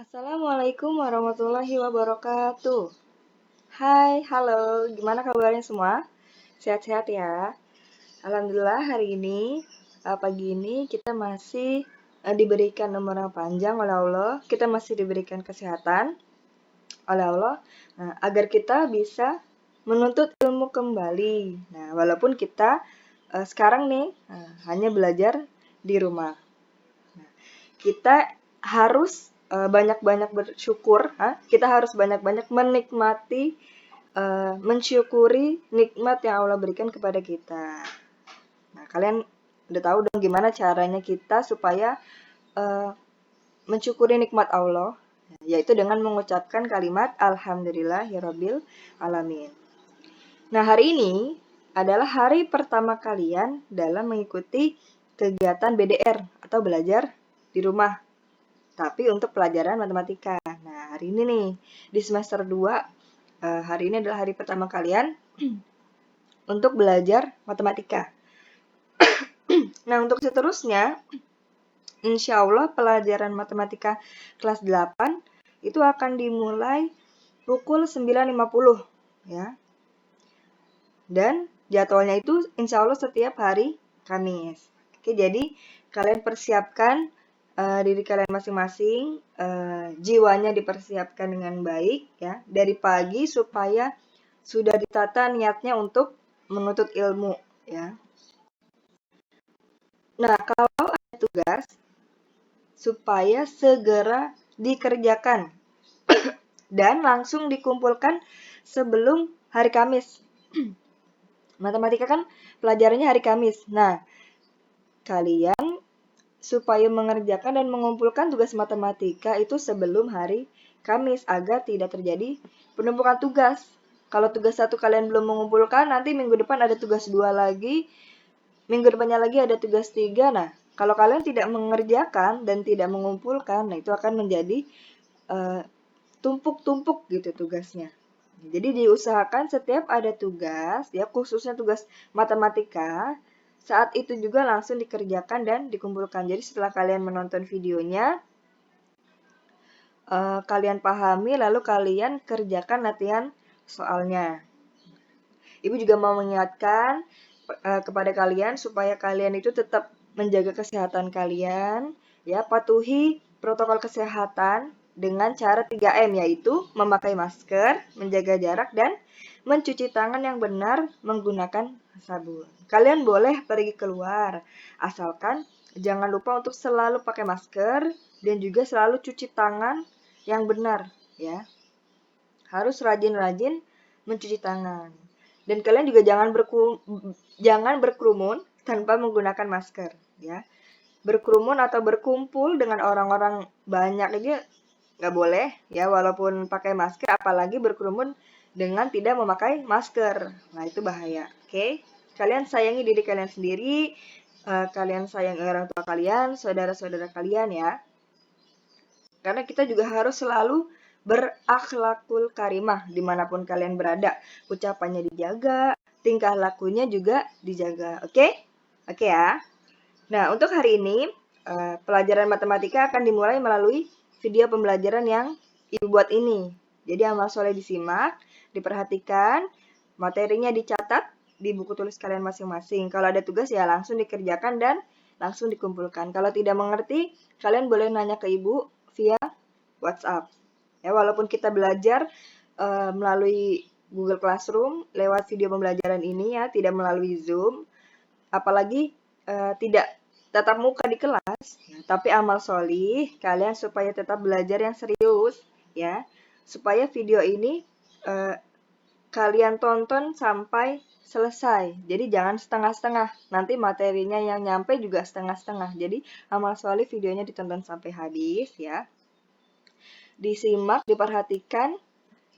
Assalamualaikum warahmatullahi wabarakatuh. Hai, halo, gimana kabarnya semua? Sehat-sehat ya? Alhamdulillah hari ini, pagi ini kita masih diberikan umur yang panjang oleh Allah. Kita masih diberikan kesehatan oleh Allah, agar kita bisa menuntut ilmu kembali. Nah, walaupun kita sekarang nih hanya belajar di rumah. Kita harus banyak-banyak bersyukur, kita harus banyak-banyak menikmati, mensyukuri nikmat yang Allah berikan kepada kita. Nah, kalian udah tahu dong gimana caranya kita supaya mensyukuri nikmat Allah, yaitu dengan mengucapkan kalimat Alhamdulillahirabbil alamin. Nah, hari ini adalah hari pertama kalian dalam mengikuti kegiatan BDR atau belajar di rumah, tapi untuk pelajaran matematika. Nah, hari ini nih, di semester 2, hari ini adalah hari pertama kalian untuk belajar matematika. Nah, untuk seterusnya, insya Allah pelajaran matematika kelas 8 itu akan dimulai pukul 9.50, ya. Dan jadwalnya itu insya Allah setiap hari Kamis. Oke, jadi kalian persiapkan diri kalian masing-masing, jiwanya dipersiapkan dengan baik ya dari pagi supaya sudah ditata niatnya untuk menuntut ilmu ya. Nah, kalau ada tugas supaya segera dikerjakan dan langsung dikumpulkan sebelum hari Kamis. Matematika kan pelajarannya hari Kamis. Nah, kalian supaya mengerjakan dan mengumpulkan tugas matematika itu sebelum hari Kamis agar tidak terjadi penumpukan tugas. Kalau tugas 1 kalian belum mengumpulkan, nanti minggu depan ada tugas 2 lagi, minggu depannya lagi ada tugas 3. Nah, kalau kalian tidak mengerjakan dan tidak mengumpulkan, nah itu akan menjadi tumpuk-tumpuk gitu tugasnya. Jadi diusahakan setiap ada tugas, ya khususnya tugas matematika, saat itu juga langsung dikerjakan dan dikumpulkan. Jadi setelah kalian menonton videonya, kalian pahami, lalu kalian kerjakan latihan soalnya. Ibu juga mau mengingatkan kepada kalian supaya kalian itu tetap menjaga kesehatan kalian, ya patuhi protokol kesehatan dengan cara 3M, yaitu memakai masker, menjaga jarak, dan mencuci tangan yang benar menggunakan sabun. Kalian boleh pergi keluar, asalkan jangan lupa untuk selalu pakai masker dan juga selalu cuci tangan yang benar, ya. Harus rajin-rajin mencuci tangan. Dan kalian juga jangan berkerumun tanpa menggunakan masker, ya. Berkerumun atau berkumpul dengan orang-orang banyak aja nggak boleh, ya, walaupun pakai masker, apalagi berkerumun dengan tidak memakai masker. Nah, itu bahaya, oke? Kalian sayangi diri kalian sendiri, kalian sayangi orang tua kalian, saudara-saudara kalian, ya. Karena kita juga harus selalu berakhlakul karimah dimanapun kalian berada. Ucapannya dijaga, tingkah lakunya juga dijaga, oke? Oke ya. Nah, untuk hari ini, pelajaran matematika akan dimulai melalui video pembelajaran yang Ibu buat ini. Jadi amal soleh disimak, diperhatikan, materinya dicatat di buku tulis kalian masing-masing. Kalau ada tugas ya langsung dikerjakan dan langsung dikumpulkan. Kalau tidak mengerti, kalian boleh nanya ke Ibu via WhatsApp. Ya, walaupun kita belajar melalui Google Classroom lewat video pembelajaran ini ya, tidak melalui Zoom, apalagi tidak tatap muka di kelas, ya, tapi amal solih kalian supaya tetap belajar yang serius, ya, supaya video ini kalian tonton sampai selesai. Jadi jangan setengah-setengah. Nanti materinya yang nyampe juga setengah-setengah. Jadi amal solih videonya ditonton sampai habis ya. Disimak, diperhatikan,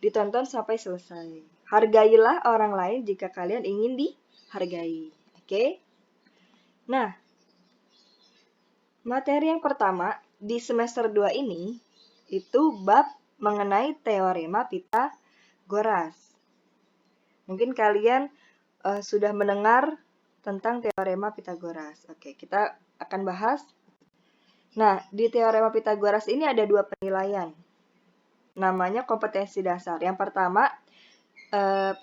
ditonton sampai selesai. Hargailah orang lain jika kalian ingin dihargai. Oke? Nah, materi yang pertama di semester 2 ini itu bab mengenai teorema Pitagoras. Mungkin kalian sudah mendengar tentang teorema Pitagoras. Oke, kita akan bahas Nah, di teorema Pitagoras ini ada dua penilaian. Namanya kompetensi dasar. Yang pertama,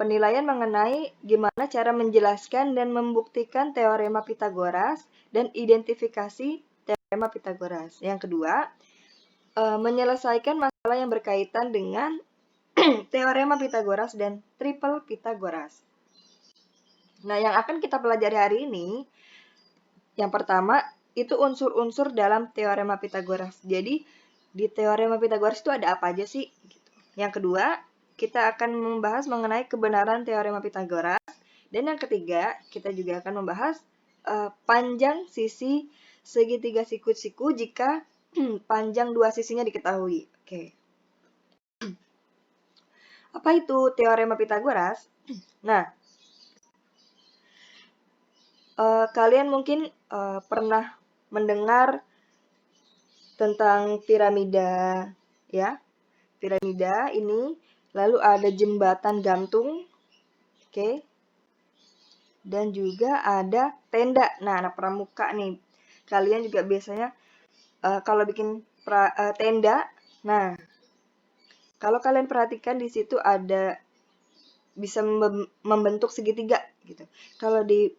penilaian mengenai gimana cara menjelaskan dan membuktikan teorema Pitagoras dan identifikasi teorema Pitagoras. Yang kedua, menyelesaikan masalah yang berkaitan dengan teorema Pitagoras dan triple Pitagoras. Nah, yang akan kita pelajari hari ini, yang pertama, itu unsur-unsur dalam teorema Pitagoras. Jadi, di teorema Pitagoras itu ada apa aja sih? Yang kedua, kita akan membahas mengenai kebenaran teorema Pitagoras. Dan yang ketiga, kita juga akan membahas panjang sisi segitiga siku-siku jika panjang dua sisinya diketahui. Oke. Apa itu teorema Pitagoras? Nah, kalian mungkin pernah mendengar tentang piramida, ya. Piramida ini, lalu ada jembatan gantung, oke. Dan juga ada tenda. Nah, anak pramuka nih, kalian juga biasanya kalau bikin tenda, nah, kalau kalian perhatikan di situ ada bisa membentuk segitiga gitu. Kalau di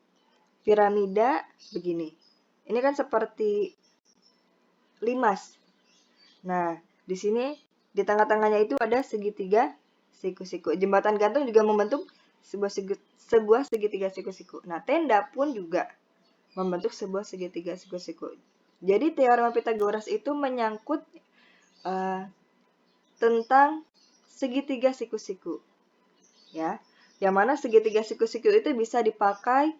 piramida begini. Ini kan seperti limas. Nah, di sini di tengah-tengahnya itu ada segitiga siku-siku. Jembatan gantung juga membentuk sebuah segitiga siku-siku. Nah, tenda pun juga membentuk sebuah segitiga siku-siku. Jadi teorema Pitagoras itu menyangkut tentang segitiga siku-siku, ya. Yang mana segitiga siku-siku itu bisa dipakai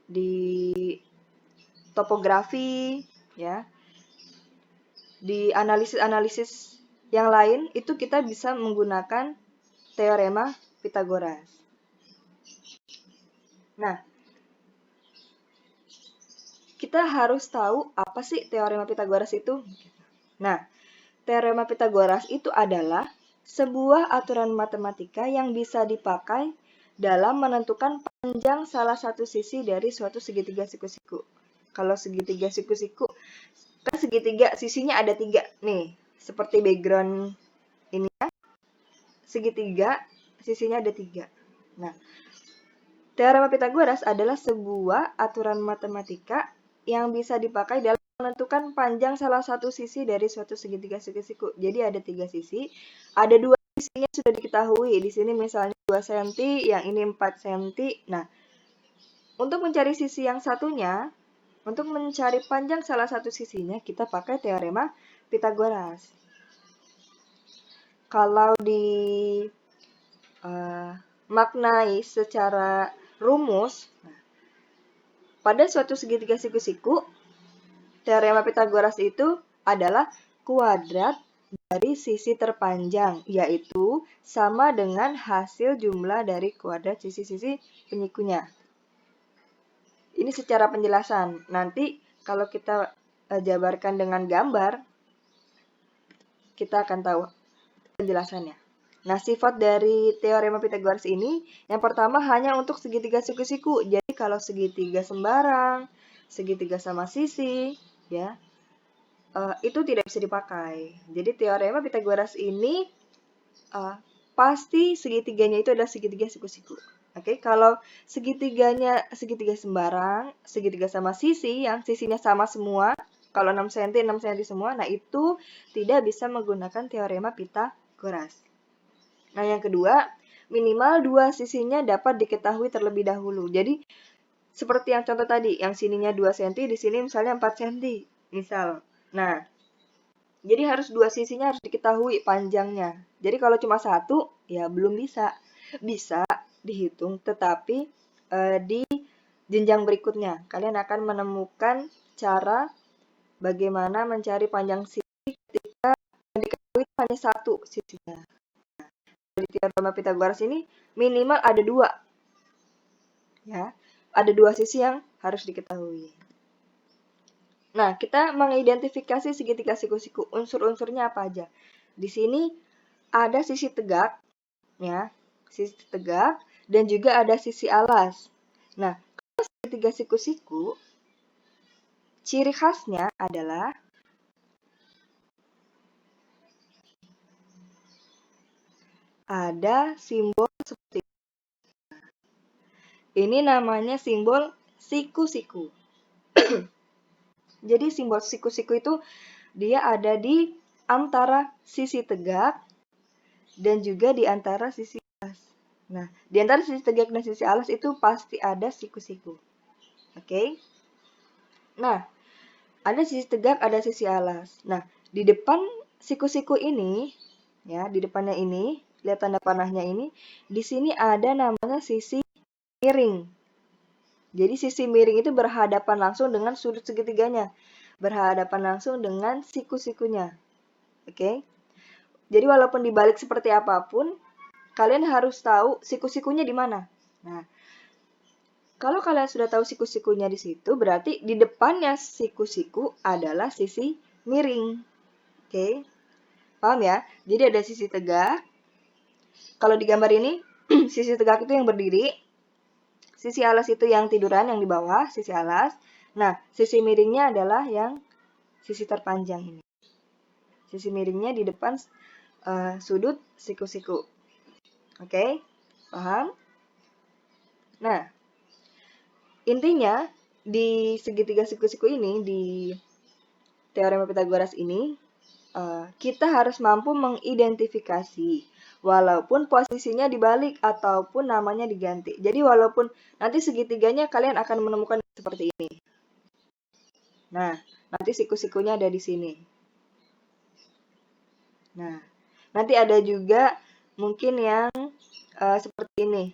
di topografi, ya. Di analisis-analisis yang lain itu kita bisa menggunakan teorema Pitagoras. Nah, kita harus tahu apa sih teorema Pitagoras itu. Nah, teorema Pitagoras itu adalah sebuah aturan matematika yang bisa dipakai dalam menentukan panjang salah satu sisi dari suatu segitiga siku-siku. Kalau segitiga siku-siku, kan segitiga sisinya ada 3 nih, seperti background ini ya. Segitiga sisinya ada 3. Nah, teorema Pitagoras adalah sebuah aturan matematika yang bisa dipakai dalam menentukan panjang salah satu sisi dari suatu segitiga siku-siku. Jadi ada 3 sisi, ada 2 sisinya sudah diketahui. Di sini misalnya 2 cm, yang ini 4 cm. Nah, untuk mencari sisi yang satunya, untuk mencari panjang salah satu sisinya, kita pakai teorema Pitagoras. Kalau maknai secara rumus, pada suatu segitiga siku-siku, teorema Pitagoras itu adalah kuadrat dari sisi terpanjang, yaitu sama dengan hasil jumlah dari kuadrat sisi-sisi penyikunya. Ini secara penjelasan. Nanti kalau kita jabarkan dengan gambar, kita akan tahu penjelasannya. Nah, sifat dari teorema Pitagoras ini, yang pertama hanya untuk segitiga siku-siku. Jadi kalau segitiga sembarang, segitiga sama sisi, ya, itu tidak bisa dipakai. Jadi teorema Pitagoras ini pasti segitiganya itu adalah segitiga siku-siku. Oke, kalau segitiga sembarang, segitiga sama sisi, yang sisinya sama semua, kalau 6 cm, 6 cm semua, nah itu tidak bisa menggunakan teorema Pitagoras. Nah, yang kedua, minimal 2 sisinya dapat diketahui terlebih dahulu. Jadi, seperti yang contoh tadi, yang sininya 2 cm, di sini misalnya 4 cm, misal. Nah, jadi harus 2 sisinya harus diketahui panjangnya. Jadi kalau cuma satu, ya belum bisa. Bisa dihitung, tetapi di jenjang berikutnya, kalian akan menemukan cara bagaimana mencari panjang sisi ketika diketahui hanya satu sisinya. Di teorema Pitagoras ini minimal ada 2. Ya, ada 2 sisi yang harus diketahui. Nah, kita mengidentifikasi segitiga siku-siku. Unsur-unsurnya apa aja? Di sini ada sisi tegak, ya, sisi tegak, dan juga ada sisi alas. Nah, kalau segitiga siku-siku, ciri khasnya adalah ada simbol seperti ini, namanya simbol siku-siku. Jadi simbol siku-siku itu dia ada di antara sisi tegak dan juga di antara sisi alas. Nah, di antara sisi tegak dan sisi alas itu pasti ada siku-siku. Oke? Nah, ada sisi tegak, ada sisi alas. Nah, di depan siku-siku ini, ya, di depannya ini, lihat tanda panahnya ini, di sini ada namanya sisi miring. Jadi sisi miring itu berhadapan langsung dengan sudut segitiganya, berhadapan langsung dengan siku-sikunya. Oke? Jadi walaupun dibalik seperti apapun, kalian harus tahu siku-sikunya di mana. Nah, kalau kalian sudah tahu siku-sikunya di situ, berarti di depannya siku-siku adalah sisi miring. Oke? Paham ya? Jadi ada sisi tegak. Kalau di gambar ini, sisi tegak itu yang berdiri, sisi alas itu yang tiduran, yang di bawah, sisi alas. Nah, sisi miringnya adalah yang sisi terpanjang ini. Sisi miringnya di depan sudut siku-siku. Oke? Paham? Nah, intinya di segitiga siku-siku ini, di teorema Pythagoras ini, kita harus mampu mengidentifikasi walaupun posisinya dibalik ataupun namanya diganti. Jadi walaupun nanti segitiganya kalian akan menemukan seperti ini. Nah, nanti siku-sikunya ada di sini. Nah, nanti ada juga mungkin yang seperti ini.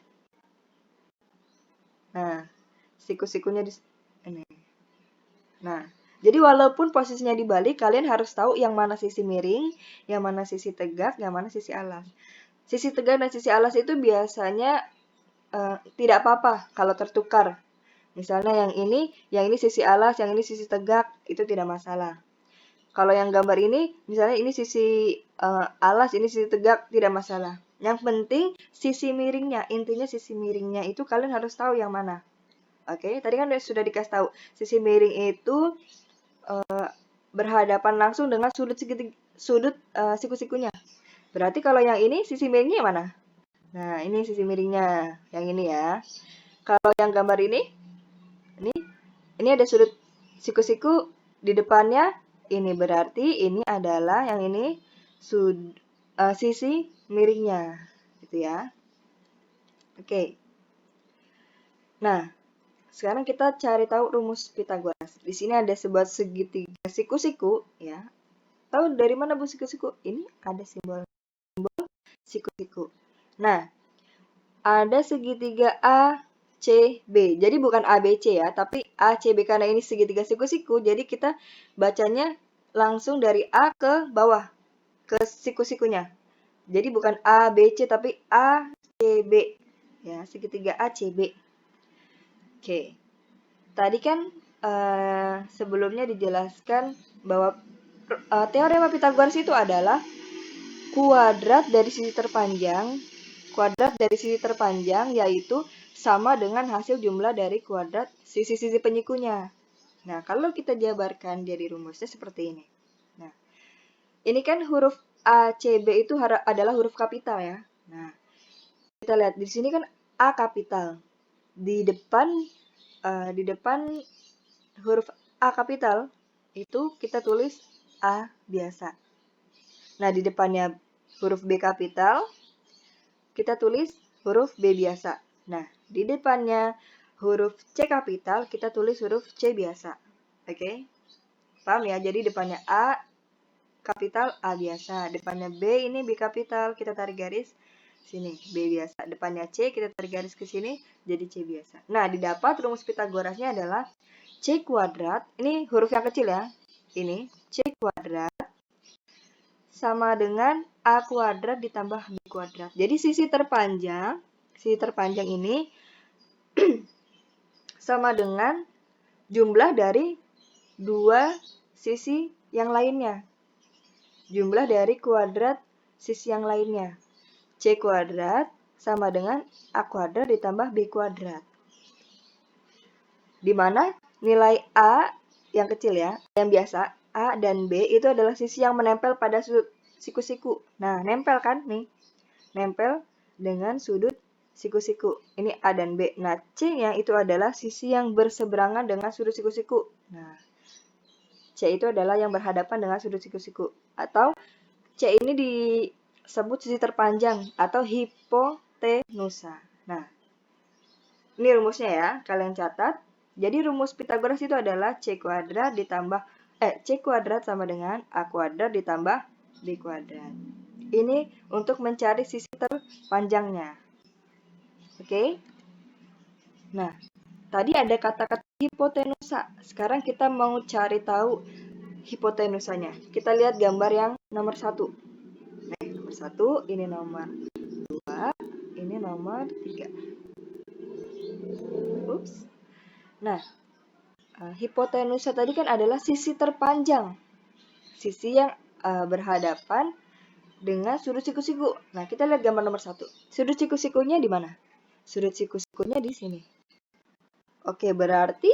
Nah, siku-sikunya di ini. Nah, jadi walaupun posisinya dibalik, kalian harus tahu yang mana sisi miring, yang mana sisi tegak, yang mana sisi alas. Sisi tegak dan sisi alas itu biasanya tidak apa-apa kalau tertukar. Misalnya yang ini sisi alas, yang ini sisi tegak, itu tidak masalah. Kalau yang gambar ini, misalnya ini sisi alas, ini sisi tegak, tidak masalah. Yang penting sisi miringnya, intinya sisi miringnya itu kalian harus tahu yang mana. Oke, tadi kan sudah dikasih tahu, sisi miring itu berhadapan langsung dengan sudut siku-sikunya. Berarti kalau yang ini sisi miringnya yang mana? Nah, ini sisi miringnya, yang ini ya. Kalau yang gambar ini ada sudut siku-siku di depannya, ini berarti ini adalah yang ini sisi miringnya, gitu ya. Oke. Nah, sekarang kita cari tahu rumus Pythagoras. Di sini ada sebuah segitiga siku-siku, ya. Tahu dari mana bu siku-siku? Ini ada simbol siku-siku. Nah, ada segitiga A, C, B. Jadi bukan A, B, C ya, tapi A, C, B. Karena ini segitiga siku-siku, jadi kita bacanya langsung dari A ke bawah, ke siku-sikunya. Jadi bukan A, B, C, tapi A, C, B. Ya, segitiga A, C, B. Oke. Tadi kan sebelumnya dijelaskan bahwa teorema Pythagoras itu adalah kuadrat dari sisi terpanjang yaitu sama dengan hasil jumlah dari kuadrat sisi-sisi penyikunya. Nah, kalau kita jabarkan jadi rumusnya seperti ini. Nah, ini kan huruf A, C, B itu adalah huruf kapital ya. Nah, kita lihat di sini kan A kapital. Di depan huruf A kapital itu kita tulis A biasa. Nah, di depannya huruf B kapital, kita tulis huruf B biasa. Nah, di depannya huruf C kapital, kita tulis huruf C biasa. Oke? Paham ya? Jadi depannya A kapital, A biasa. Depannya B ini B kapital, kita tarik garis sini, B biasa. Depannya C, kita tarik garis ke sini, jadi C biasa. Nah, didapat rumus Pythagorasnya adalah C kuadrat, ini huruf yang kecil ya, ini C kuadrat sama dengan A kuadrat ditambah B kuadrat. Jadi sisi terpanjang ini sama dengan jumlah dari dua sisi yang lainnya. Jumlah dari kuadrat sisi yang lainnya. C kuadrat sama dengan A kuadrat ditambah B kuadrat. Di mana nilai A yang kecil ya, yang biasa, A dan B itu adalah sisi yang menempel pada sudut siku-siku. Nah, nempel kan nih, nempel dengan sudut siku-siku. Ini A dan B. Nah, C-nya itu adalah sisi yang berseberangan dengan sudut siku-siku. Nah, C itu adalah yang berhadapan dengan sudut siku-siku. Atau C ini disebut sisi terpanjang atau hipotenusa. Nah, ini rumusnya ya, kalian catat. Jadi rumus Pythagoras itu adalah C kuadrat sama dengan A kuadrat ditambah B kuadrat. Ini untuk mencari sisi terpanjangnya. Oke? Nah, tadi ada kata-kata hipotenusa. Sekarang kita mau cari tahu hipotenusanya. Kita lihat gambar yang nomor 1. Nomor 1, ini nomor 2, ini nomor 3. Ups. Nah, hipotenusa tadi kan adalah sisi terpanjang. Sisi yang berhadapan dengan sudut siku-siku. Nah, kita lihat gambar nomor 1. Sudut siku-sikunya di mana? Sudut siku-sikunya di sini. Oke, berarti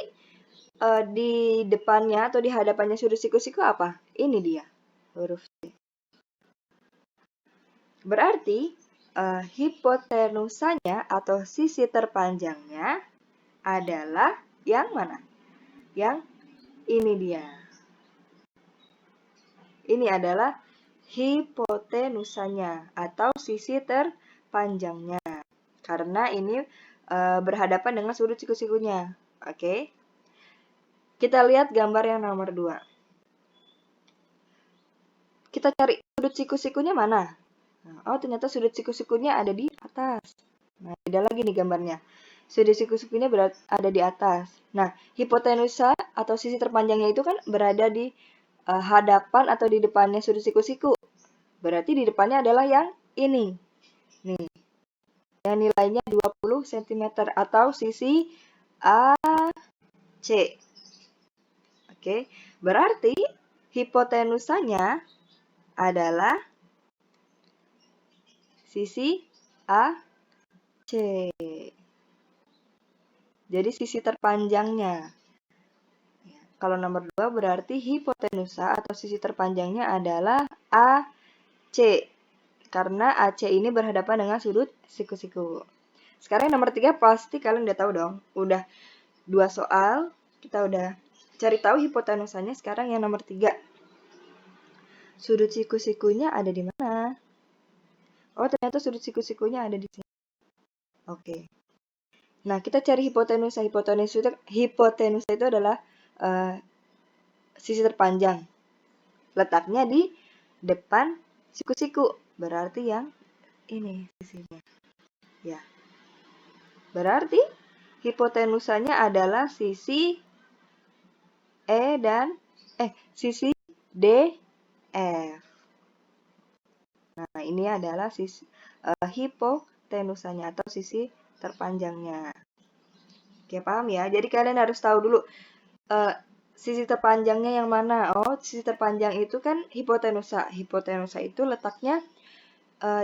di depannya atau di hadapannya sudut siku-siku apa? Ini dia, huruf C. Berarti hipotenusanya atau sisi terpanjangnya adalah yang mana? Yang ini dia. Ini adalah hipotenusanya atau sisi terpanjangnya. Karena ini berhadapan dengan sudut siku-sikunya. Oke. Kita lihat gambar yang nomor 2. Kita cari sudut siku-sikunya mana? Oh, ternyata sudut siku-sikunya ada di atas. Nah, beda lagi nih gambarnya. Sudut siku-sikunya ada di atas. Nah, hipotenusa atau sisi terpanjangnya itu kan berada di hadapan atau di depannya sudut siku-siku. Berarti di depannya adalah yang ini. Nih. Yang nilainya 20 cm atau sisi AC. Oke. Berarti hipotenusanya adalah sisi AC. Jadi sisi terpanjangnya. Kalau nomor 2 berarti hipotenusa atau sisi terpanjangnya adalah AC. Karena AC ini berhadapan dengan sudut siku-siku. Sekarang nomor 3 pasti kalian udah tahu dong. Udah 2 soal, kita udah cari tahu hipotenusanya. Sekarang yang nomor 3. Sudut siku-sikunya ada di mana? Oh, ternyata sudut siku-sikunya ada di sini. Oke. Nah, kita cari hipotenusa. Hipotenusa itu adalah sisi terpanjang. Letaknya di depan siku-siku. Berarti yang ini sisinya. Ya. Berarti hipotenusanya adalah sisi sisi DF. Nah, ini adalah sisi hipotenusanya atau sisi terpanjangnya. Oke, paham ya? Jadi kalian harus tahu dulu sisi terpanjangnya yang mana. Oh, sisi terpanjang itu kan hipotenusa. Hipotenusa itu letaknya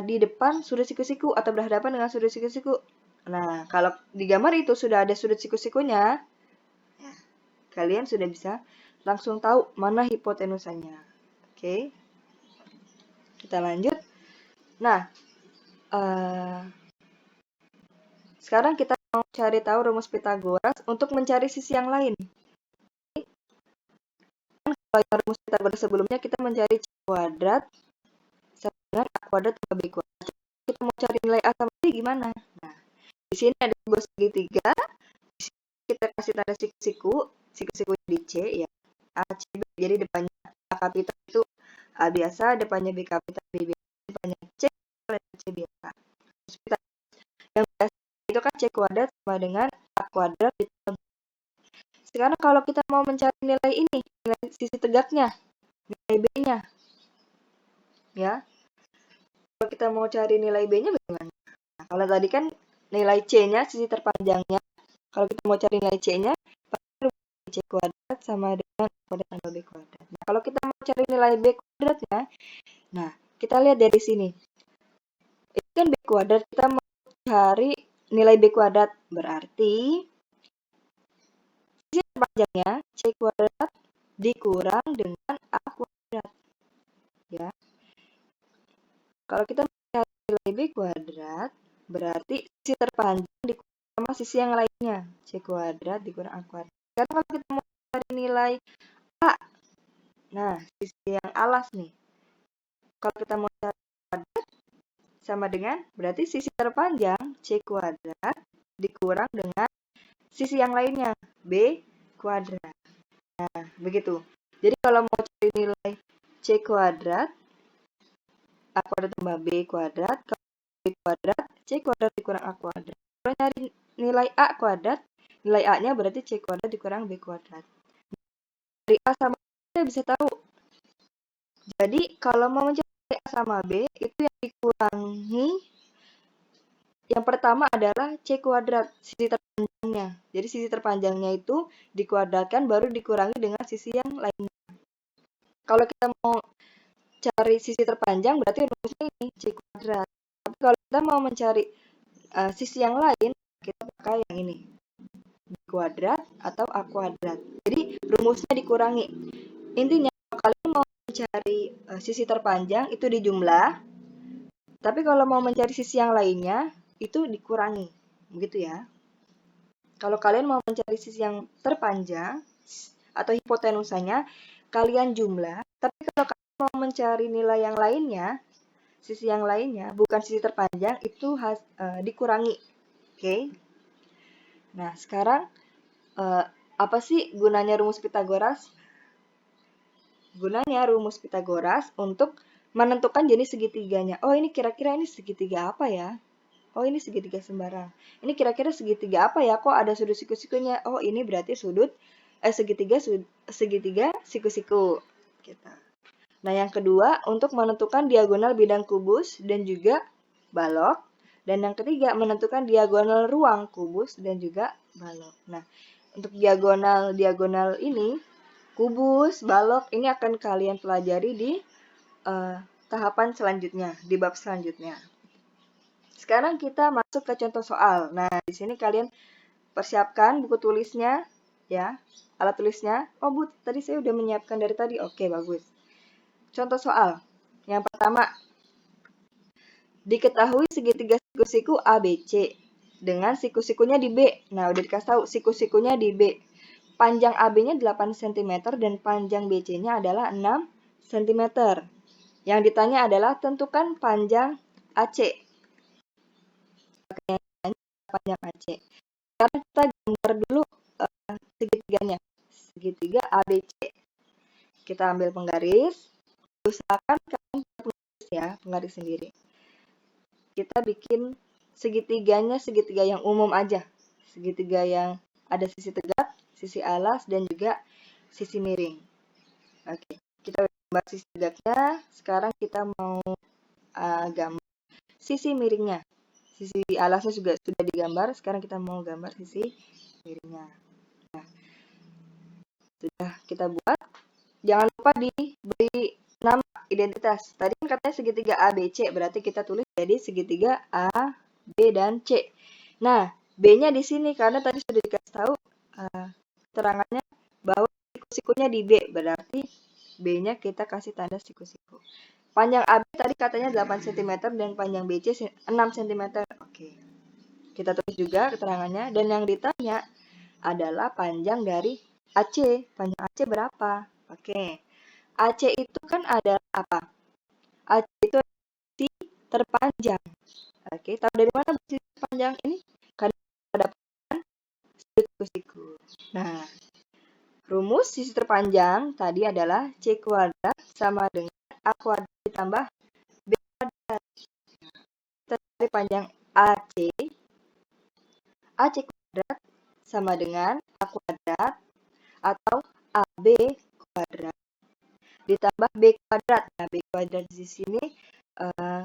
di depan sudut siku-siku atau berhadapan dengan sudut siku-siku. Nah, kalau di gambar itu sudah ada sudut siku-sikunya, ya, kalian sudah bisa langsung tahu mana hipotenusanya. Oke, kita lanjut. Nah, sekarang kita mau cari tahu rumus Pythagoras untuk mencari sisi yang lain. Kalau yang rumus Pythagoras sebelumnya kita mencari C kuadrat sama dengan A kuadrat tambah B kuadrat. Kita mau cari nilai A sama B gimana? Nah, di sini ada sebuah segitiga. Di sini kita kasih tanda siku-siku di C ya. A, C, B. Jadi depannya A kapital itu A biasa, depannya B kapital B biasa, depannya C biasa. Yang biasa itu kan C kuadrat sama dengan A kuadrat ditambah. Sekarang kalau kita mau mencari nilai ini, nilai sisi tegaknya, nilai B-nya. Ya. Kalau kita mau cari nilai B-nya bagaimana? Nah, kalau tadi kan nilai C-nya, sisi terpanjangnya. Kalau kita mau cari nilai C-nya, C kuadrat sama dengan A kuadrat tambah B kuadrat. Nah, kalau kita mau cari nilai B kuadratnya, nah, kita lihat dari sini. Ini kan B kuadrat, kita mau cari nilai B kuadrat. Berarti sisi terpanjangnya C kuadrat dikurang dengan A kuadrat. Ya. Kalau kita mencari nilai B kuadrat, berarti sisi terpanjang dikurang sama sisi yang lainnya. C kuadrat dikurang A kuadrat. Sekarang kalau kita mau cari nilai A, nah sisi yang alas nih. Kalau kita mau cari kuadrat, sama dengan, berarti sisi terpanjang C kuadrat dikurang dengan sisi yang lainnya, B kuadrat. Nah, begitu. Jadi kalau mau cari nilai C kuadrat, A kuadrat tambah B kuadrat, kalau B kuadrat, C kuadrat dikurang A kuadrat. Kalau nyari nilai A kuadrat, nilai A-nya berarti C kuadrat dikurang B kuadrat. Dari A sama B kita bisa tahu. Jadi kalau mau mencari A sama B, itu yang dikurangi, yang pertama adalah C kuadrat, sisi terpanjangnya. Jadi sisi terpanjangnya itu dikuadratkan baru dikurangi dengan sisi yang lainnya. Kalau kita mau cari sisi terpanjang berarti rumusnya ini C kuadrat. Tapi kalau kita mau mencari sisi yang lain, kita pakai yang ini, B kuadrat atau A kuadrat. Jadi rumusnya dikurangi. Intinya kalau kalian mau mencari sisi terpanjang itu dijumlah, tapi kalau mau mencari sisi yang lainnya itu dikurangi. Begitu ya. Kalau kalian mau mencari sisi yang terpanjang atau hipotenusanya, kalian jumlah. Tapi kalau kalian mau mencari nilai yang lainnya, sisi yang lainnya, bukan sisi terpanjang, itu dikurangi. Oke? Nah, sekarang apa sih gunanya rumus Pitagoras? Gunanya rumus Pitagoras untuk menentukan jenis segitiganya. Oh, ini kira-kira ini segitiga apa ya? Oh, ini segitiga sembarang. Ini kira-kira segitiga apa ya? Kok ada sudut siku-sikunya? Oh, ini berarti segitiga siku-siku. Gitu. Nah, yang kedua, untuk menentukan diagonal bidang kubus dan juga balok. Dan yang ketiga, menentukan diagonal ruang kubus dan juga balok. Nah, untuk diagonal ini, kubus, balok, ini akan kalian pelajari di tahapan selanjutnya, di bab selanjutnya. Sekarang kita masuk ke contoh soal. Nah, di sini kalian persiapkan buku tulisnya, ya, alat tulisnya. Oh, Bu, tadi saya udah menyiapkan dari tadi. Oke, bagus. Contoh soal. Yang pertama, diketahui segitiga siku-siku ABC dengan siku-sikunya di B. Nah, udah dikasih tahu siku-sikunya di B. Panjang AB-nya 8 cm dan panjang BC-nya adalah 6 cm. Yang ditanya adalah tentukan panjang AC. Panjang AC. Sekarang kita gambar dulu segitiganya. Segitiga ABC. Kita ambil penggaris. Usahakan kalian penggaris ya, penggaris sendiri. Kita bikin segitiganya segitiga yang umum aja. Segitiga yang ada sisi tegak, sisi alas, dan juga sisi miring. Oke, kita gambar sisi tegaknya. Sekarang kita mau gambar sisi miringnya. Sisi alasnya juga sudah digambar. Sekarang kita mau gambar sisi miringnya. Nah, sudah kita buat. Jangan lupa diberi nama identitas. Tadi kan katanya segitiga ABC, berarti kita tulis jadi segitiga A, B, dan C. Nah, B-nya di sini karena tadi sudah dikasih tahu keterangannya bahwa siku-sikunya di B, berarti B-nya kita kasih tanda siku-siku. Panjang AB tadi katanya 8 cm dan panjang BC 6 cm. Oke. Kita tulis juga keterangannya dan yang ditanya adalah panjang dari AC. Panjang AC berapa? Oke. AC itu kan adalah apa? AC itu sisi terpanjang. Oke, tahu dari mana sisi terpanjang ini? Karena ada siku-siku. Nah, rumus sisi terpanjang tadi adalah C kuadrat sama dengan A kuadrat ditambah B kuadrat. Kita cari panjang AC. AC kuadrat sama dengan A kuadrat atau AB kuadrat ditambah B kuadrat. Nah, B kuadrat di sini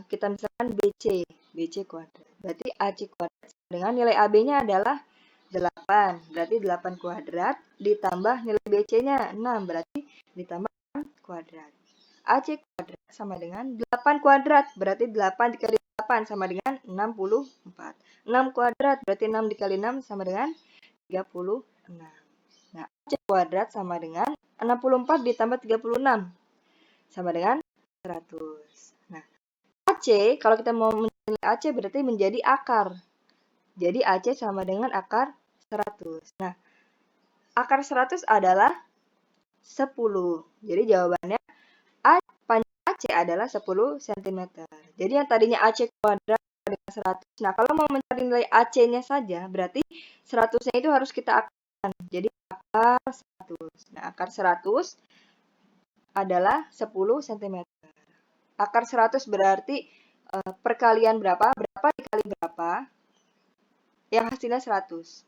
kita misalkan BC kuadrat. Berarti AC kuadrat dengan nilai AB-nya adalah 8. Berarti 8 kuadrat ditambah nilai BC-nya 6. Berarti ditambah 6 kuadrat. AC kuadrat sama dengan 8 kuadrat. Berarti 8 dikali 8 sama dengan 64. 6 kuadrat berarti 6 dikali 6 sama dengan 36. Nah, AC kuadrat sama dengan 64 ditambah 36 sama dengan 100. Nah, AC, kalau kita mau mencari AC berarti menjadi akar. Jadi AC sama dengan akar 100. Nah, akar 100 adalah 10. Jadi jawabannya panjang AC adalah 10 cm. Jadi yang tadinya AC kuadrat dengan 100. Nah, kalau mau mencari nilai AC-nya saja, berarti 100-nya itu harus kita akarkan. Jadi akar 100. Nah, akar 100 adalah 10 cm. Akar 100 berarti perkalian berapa? Berapa dikali berapa? Yang hasilnya 100.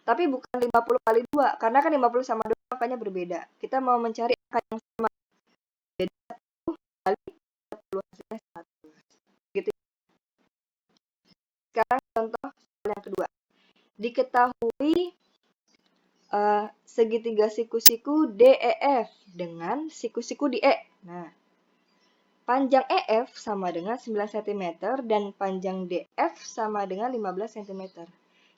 Tapi bukan 50 kali 2, karena kan 50 sama 2 angkanya berbeda. Kita mau mencari angka yang sama. Jadi 10 kali 10 hasilnya 100. Gitu. Sekarang contoh yang kedua. Diketahui segitiga siku-siku DEF dengan siku-siku di E. Nah, panjang EF sama dengan 9 cm dan panjang DF sama dengan 15 cm.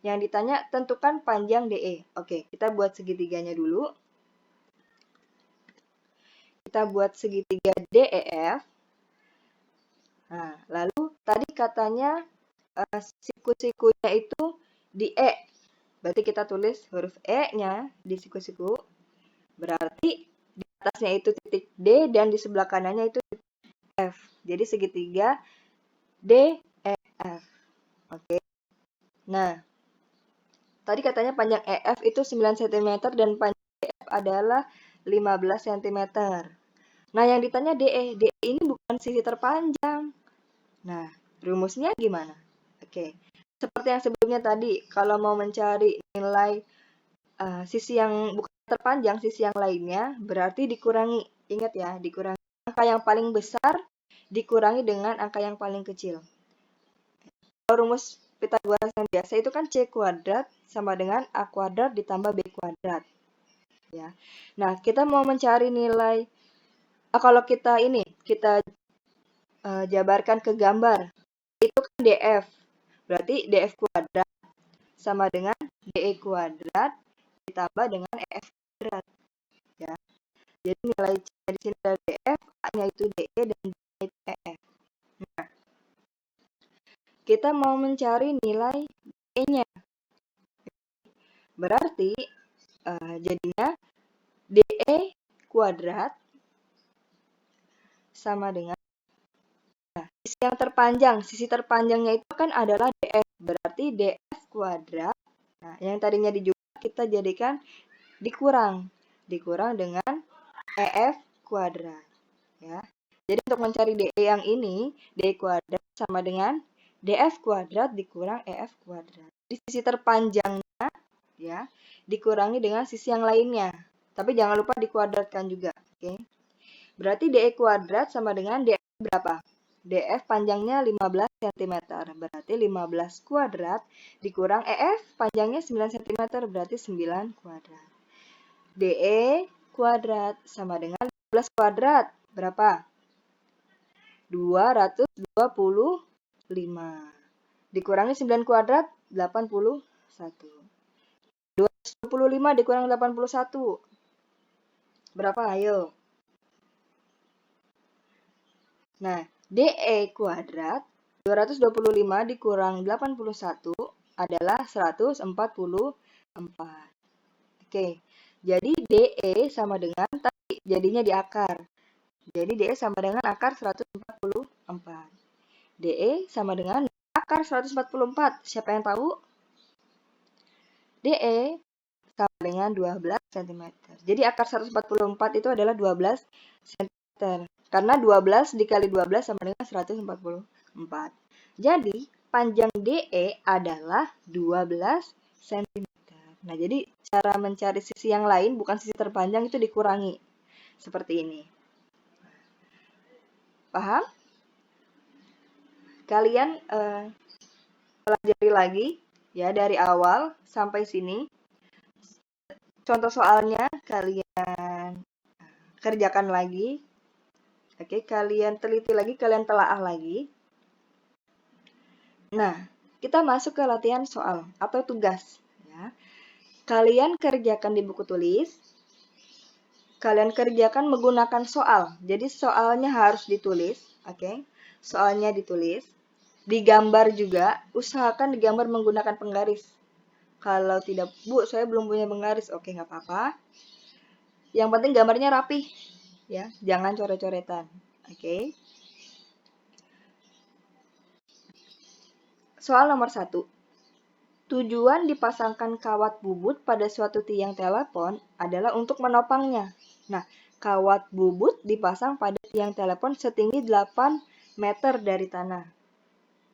Yang ditanya, tentukan panjang DE. Oke, kita buat segitiganya dulu. Kita buat segitiga DEF. Nah, lalu tadi katanya siku-sikunya itu di E. Berarti kita tulis huruf E-nya di siku-siku. Berarti di atasnya itu titik D dan di sebelah kanannya itu titik F. Jadi segitiga DEF. Oke. Nah, tadi katanya panjang EF itu 9 cm dan panjang DF adalah 15 cm. Nah, yang ditanya DE. DE ini bukan sisi terpanjang. Nah, rumusnya gimana? Oke. Seperti yang sebelumnya tadi, kalau mau mencari nilai sisi yang bukan terpanjang, sisi yang lainnya, berarti dikurangi. Ingat ya, dikurangi angka yang paling besar dikurangi dengan angka yang paling kecil. Kalau rumus Pythagoras yang biasa itu kan C kuadrat sama dengan A kuadrat ditambah B kuadrat. Ya. Nah, kita mau mencari nilai, kalau kita jabarkan ke gambar, itu kan DF. Berarti DF kuadrat sama dengan DE kuadrat ditambah dengan EF kuadrat. Ya. Jadi nilai C di sini adalah DF, A-nya itu DE, dan B-nya itu EF. Nah, kita mau mencari nilai E-nya. Berarti jadinya DE kuadrat sama dengan sisi yang terpanjang. Sisi terpanjangnya itu kan adalah DF. Berarti DF kuadrat. Nah, yang tadinya dijumlah kita jadikan dikurang. Dikurang dengan EF kuadrat. Ya. Jadi untuk mencari DE yang ini, DE kuadrat sama dengan DF kuadrat dikurang EF kuadrat. Jadi sisi terpanjangnya ya dikurangi dengan sisi yang lainnya. Tapi jangan lupa dikuadratkan juga. Oke. Berarti DE kuadrat sama dengan DF berapa? DF panjangnya 15 cm. Berarti 15 kuadrat dikurang EF panjangnya 9 cm. Berarti 9 kuadrat. DE kuadrat sama dengan 15 kuadrat. Berapa? 225. Dikurangi 9 kuadrat, 81. 225 dikurang 81. Berapa? Ayo. Nah, DE kuadrat 225 dikurang 81 adalah 144. Oke, jadi DE sama dengan tadi jadinya di akar. Jadi DE sama dengan akar 144. DE sama dengan akar 144. Siapa yang tahu? DE sama dengan 12 cm. Jadi akar 144 itu adalah 12 cm. Karena 12 dikali 12 sama dengan 144. Jadi panjang DE adalah 12 cm. Nah, jadi cara mencari sisi yang lain bukan sisi terpanjang itu dikurangi. Seperti ini. Paham? Kalian pelajari lagi ya dari awal sampai sini. Contoh soalnya kalian kerjakan lagi. Oke, kalian teliti lagi, kalian telaah lagi. Nah, kita masuk ke latihan soal atau tugas. Ya. Kalian kerjakan di buku tulis. kalian kerjakan menggunakan soal. Jadi soalnya harus ditulis, oke? Soalnya ditulis. Digambar juga, usahakan digambar menggunakan penggaris. Kalau tidak, Bu, saya belum punya penggaris. Oke, nggak apa-apa. Yang penting gambarnya rapi, ya. Jangan coret-coretan. Oke. Soal nomor 1. Tujuan dipasangkan kawat bubut pada suatu tiang telepon adalah untuk menopangnya. Nah, kawat bubut dipasang pada tiang telepon setinggi 8 meter dari tanah.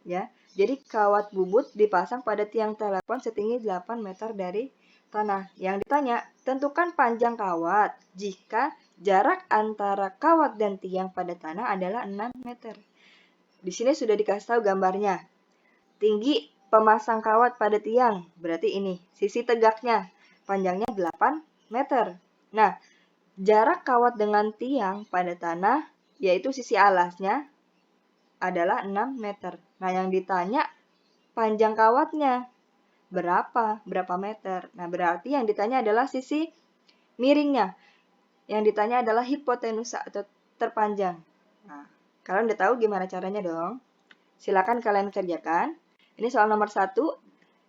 Ya, jadi kawat bubut dipasang pada tiang telepon setinggi 8 meter dari tanah. Yang ditanya, tentukan panjang kawat jika jarak antara kawat dan tiang pada tanah adalah 6 meter. Di sini sudah dikasih tahu gambarnya. Tinggi pemasang kawat pada tiang, berarti ini, sisi tegaknya, panjangnya 8 meter. Nah, jarak kawat dengan tiang pada tanah, yaitu sisi alasnya, adalah 6 meter. Nah, yang ditanya, panjang kawatnya berapa meter. Nah, berarti yang ditanya adalah sisi miringnya. Yang ditanya adalah hipotenusa atau terpanjang. Nah, kalian udah tahu gimana caranya dong? Silakan kalian kerjakan. Ini soal nomor 1.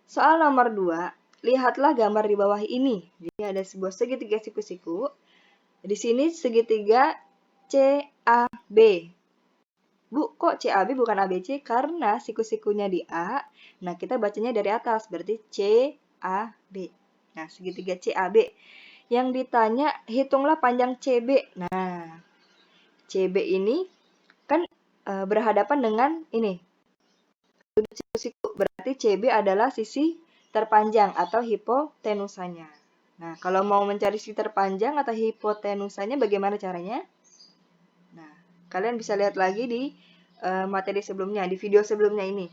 Soal nomor 2, lihatlah gambar di bawah ini. Jadi ada sebuah segitiga siku-siku. Di sini segitiga CAB. Bu, kok CAB bukan ABC? Karena siku-sikunya di A. Nah, kita bacanya dari atas, berarti CAB. Nah, segitiga CAB. Yang ditanya, hitunglah panjang CB. Nah, CB ini kan berhadapan dengan ini. Siku-siku, berarti CB adalah sisi terpanjang atau hipotenusanya. Nah, kalau mau mencari sisi terpanjang atau hipotenusanya bagaimana caranya? Nah, kalian bisa lihat lagi di materi sebelumnya, di video sebelumnya ini.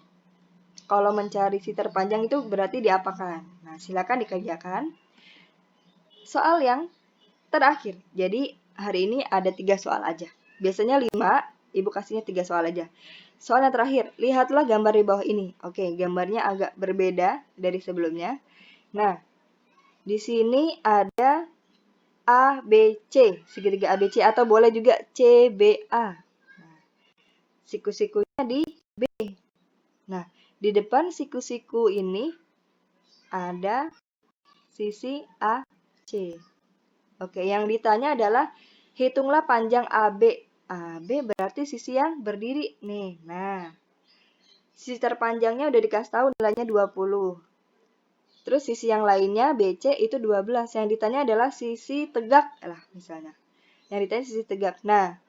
Kalau mencari sisi terpanjang itu berarti diapakan? Nah, silakan dikerjakan. Soal yang terakhir. Jadi, hari ini ada 3 soal aja. Biasanya 5, Ibu kasihnya 3 soal aja. Soal yang terakhir, lihatlah gambar di bawah ini. Oke, gambarnya agak berbeda dari sebelumnya. Nah, di sini ada ABC, segitiga ABC atau boleh juga CBA. Nah, siku-sikunya di B. Nah, di depan siku-siku ini ada sisi AC. Oke, yang ditanya adalah hitunglah panjang AB. AB berarti sisi yang berdiri nih. Nah, sisi terpanjangnya udah dikasih tahu nilainya 20. Terus sisi yang lainnya BC itu 12. Yang ditanya adalah sisi tegak lah misalnya. Yang ditanya sisi tegak. Nah,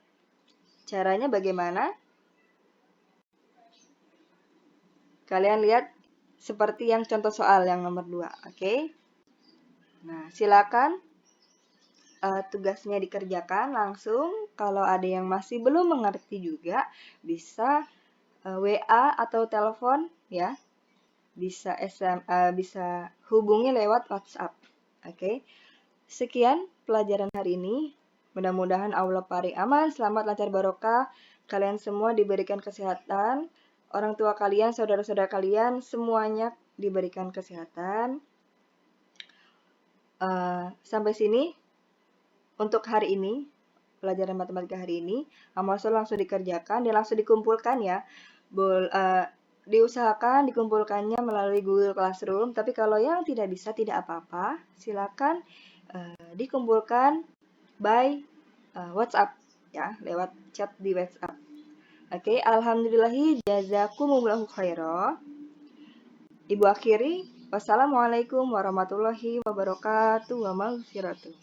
caranya bagaimana? Kalian lihat seperti yang contoh soal yang nomor 2. Oke. Nah, silakan tugasnya dikerjakan langsung. Kalau ada yang masih belum mengerti juga, bisa WA atau telepon ya. Bisa bisa hubungi lewat WhatsApp. Oke. Sekian pelajaran hari ini. Mudah-mudahan Allah paling aman, selamat, lancar, barokah. Kalian semua diberikan kesehatan. Orang tua kalian, saudara-saudara kalian, semuanya diberikan kesehatan. Sampai sini untuk hari ini, pelajaran matematika hari ini. Amal langsung dikerjakan dan langsung dikumpulkan ya. Diusahakan dikumpulkannya melalui Google Classroom. Tapi kalau yang tidak bisa, tidak apa-apa. Silakan dikumpulkan by WhatsApp ya, lewat chat di WhatsApp. Oke, alhamdulillahi jazakumullahu khairan. Ibu akhiri, wassalamualaikum warahmatullahi wabarakatuh wa maghfiratuh.